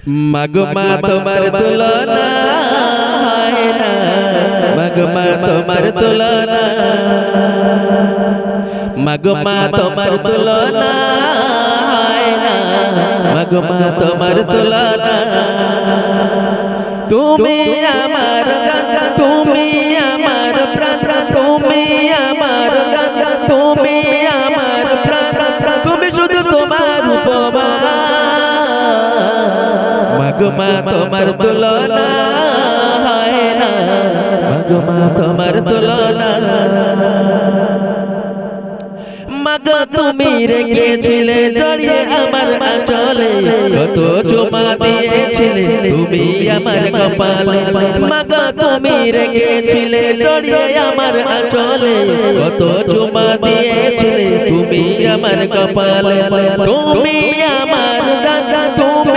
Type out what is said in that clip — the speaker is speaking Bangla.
মাগো মা তোমার তুলনা হয় না, মাগো মা তোমার তুলনা, মাগো মা তোমার তুলনা হয় না, মাগো মা তোমার তুলনা। তুমি আমার গান, তুমি আমার প্রাণ, তুমি আমার গান, তুমি আমার প্রাণ, তুমি শুধু তোমার উপমান। মাগো মা তোমার তুলনা হয় না, মাগো মা তোমার তুলনা। মাগো তুমি রেখেছিলে জড়িয়ে আমার আঁচলে, কত চুমা দিয়েছিলে তুমি আমার কপালে। মাগো তুমি রেখেছিলে জড়িয়ে আমার আঁচলে, কত চুমা দিয়েছিলে তুমি আমার কপালে। তুমি আমার